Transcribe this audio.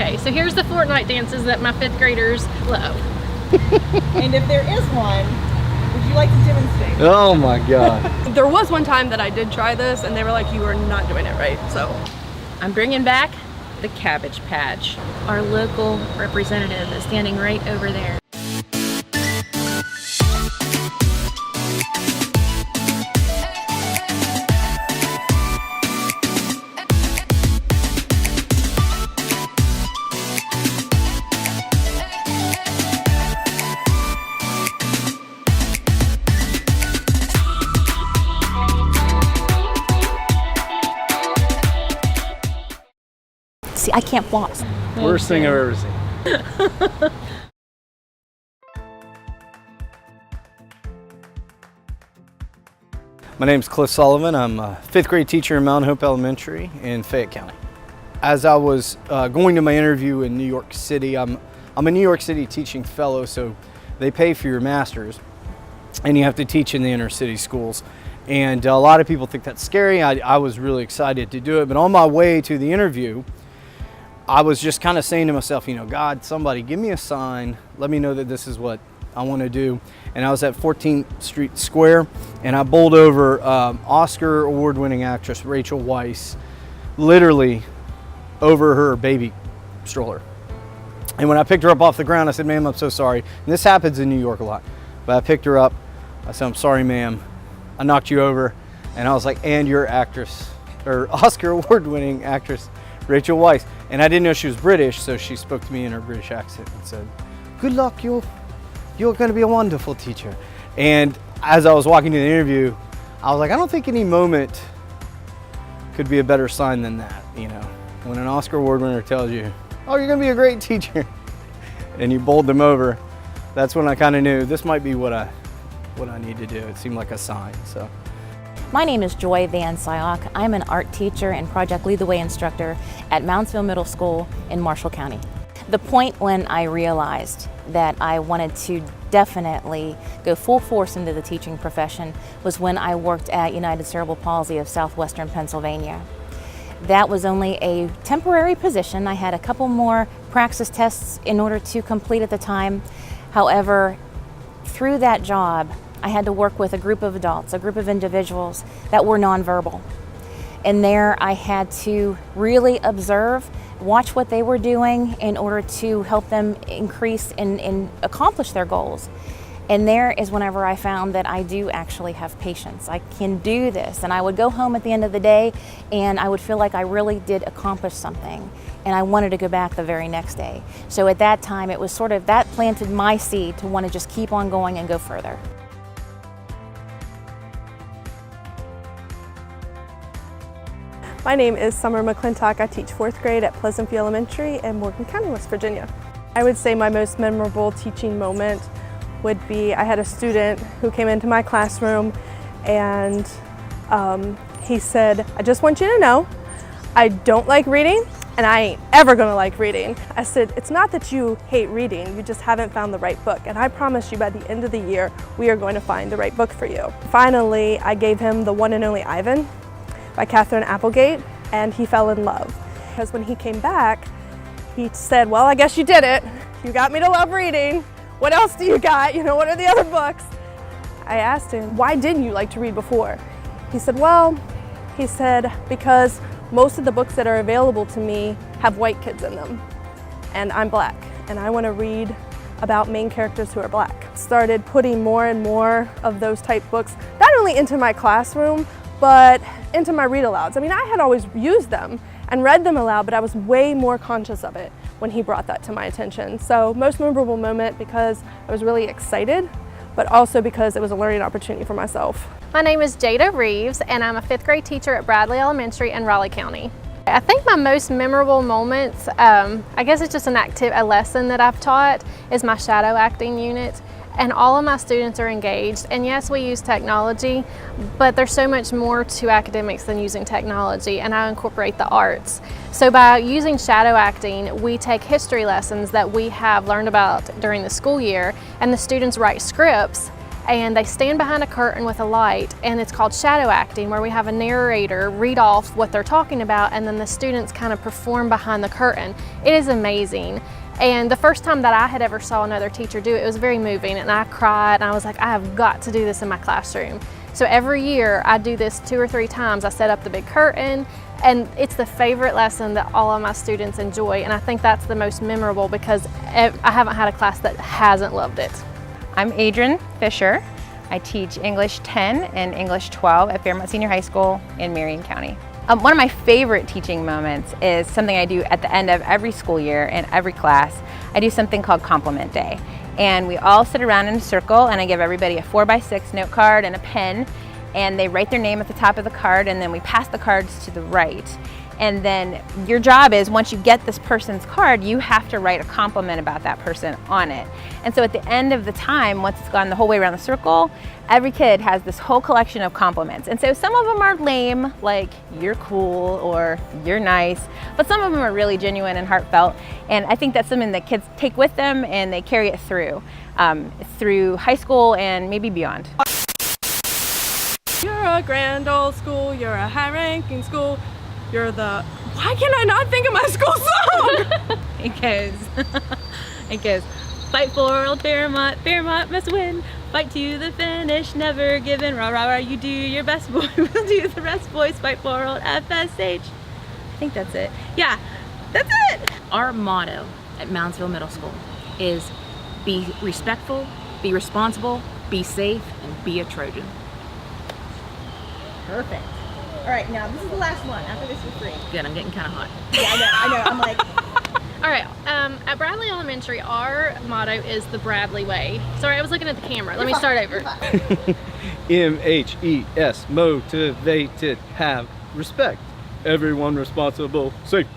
Okay, so here's the Fortnite dances that my 5th graders love. And if there is one, would you like to demonstrate? Oh my God. There was one time that I did try this and they were like, you are not doing it right, so. I'm bringing back the Cabbage Patch. Our local representative is standing right over there. See, I can't floss. Worst thing I've ever seen. My name's Cliff Sullivan. I'm a 5th grade teacher in Mount Hope Elementary in Fayette County. As I was going to my interview in New York City, I'm a New York City teaching fellow, so they pay for your master's and you have to teach in the inner city schools. And a lot of people think that's scary. I was really excited to do it, but on my way to the interview, I was just kind of saying to myself, you know, God, somebody give me a sign. Let me know that this is what I want to do. And I was at 14th Street Square, and I bowled over Oscar award-winning actress Rachel Weisz, literally over her baby stroller. And when I picked her up off the ground, I said, ma'am, I'm so sorry. And this happens in New York a lot. But I picked her up. I said, I'm sorry, ma'am. I knocked you over. And I was like, and you're actress, or Oscar award-winning actress Rachel Weisz. And I didn't know she was British, so she spoke to me in her British accent and said, good luck, you're going to be a wonderful teacher. And as I was walking to the interview, I was like, I don't think any moment could be a better sign than that, you know. When an Oscar award winner tells you, oh, you're going to be a great teacher, and you bowled them over, that's when I kind of knew this might be what I need to do. It seemed like a sign, so. My name is Joy Van Syock. I'm an art teacher and Project Lead the Way instructor at Moundsville Middle School in Marshall County. The point when I realized that I wanted to definitely go full force into the teaching profession was when I worked at United Cerebral Palsy of Southwestern Pennsylvania. That was only a temporary position. I had a couple more praxis tests in order to complete at the time. However, through that job, I had to work with a group of adults, a group of individuals that were nonverbal. And there I had to really observe, watch what they were doing in order to help them increase and accomplish their goals. And there is whenever I found that I do actually have patience. I can do this. And I would go home at the end of the day and I would feel like I really did accomplish something. And I wanted to go back the very next day. So at that time, it was sort of, that planted my seed to want to just keep on going and go further. My name is Summer McClintock. I teach 4th grade at Pleasant View Elementary in Morgan County, West Virginia. I would say my most memorable teaching moment would be I had a student who came into my classroom and he said, I just want you to know, I don't like reading and I ain't ever gonna like reading. I said, it's not that you hate reading, you just haven't found the right book. And I promise you by the end of the year, we are going to find the right book for you. Finally, I gave him The One and Only Ivan by Catherine Applegate, and he fell in love. Because when he came back, he said, well, I guess you did it. You got me to love reading. What else do you got? You know, what are the other books? I asked him, why didn't you like to read before? He said, well, because most of the books that are available to me have white kids in them, and I'm black, and I want to read about main characters who are black. Started putting more and more of those type books, not only into my classroom, but into my read-alouds. I mean, I had always used them and read them aloud, but I was way more conscious of it when he brought that to my attention. So most memorable moment because I was really excited, but also because it was a learning opportunity for myself. My name is Jada Reeves, and I'm a 5th grade teacher at Bradley Elementary in Raleigh County. I think my most memorable moments, I guess it's just a lesson that I've taught, is my shadow acting unit. And all of my students are engaged, and yes, we use technology, but there's so much more to academics than using technology, and I incorporate the arts. So by using shadow acting, we take history lessons that we have learned about during the school year, and the students write scripts, and they stand behind a curtain with a light, and it's called shadow acting, where we have a narrator read off what they're talking about and then the students kind of perform behind the curtain. It is amazing. And the first time that I had ever saw another teacher do it, it was very moving, and I cried and I was like, I have got to do this in my classroom. So every year I do this 2 or 3 times. I set up the big curtain, and it's the favorite lesson that all of my students enjoy, and I think that's the most memorable because I haven't had a class that hasn't loved it. I'm Adrian Fisher. I teach English 10 and English 12 at Fairmont Senior High School in Marion County. One of my favorite teaching moments is something I do at the end of every school year and every class. I do something called Compliment Day. And we all sit around in a circle, and I give everybody a 4x6 note card and a pen, and they write their name at the top of the card, and then we pass the cards to the right. And then your job is, once you get this person's card, you have to write a compliment about that person on it. And so at the end of the time, once it's gone the whole way around the circle, every kid has this whole collection of compliments. And so some of them are lame, like you're cool or you're nice, but some of them are really genuine and heartfelt. And I think that's something that kids take with them and they carry it through high school and maybe beyond. You're a grand old school, you're a high-ranking school, you're the... Why can I not think of my school song? It goes, fight for old Fairmont, Fairmont must win. Fight to the finish, never given. Rah, rah, rah, you do your best, boy. We'll do the rest, boys. Fight for old FSH. I think that's it. Yeah, that's it. Our motto at Moundsville Middle School is be respectful, be responsible, be safe, and be a Trojan. Perfect. All right, now this is the last one. After this, we're free. Good, I'm getting kind of hot. Yeah, I know. I'm like, All right, at Bradley Elementary, our motto is the Bradley way. Sorry, I was looking at the camera. Let me start over. MHES, motivated, have respect. Everyone responsible, safe.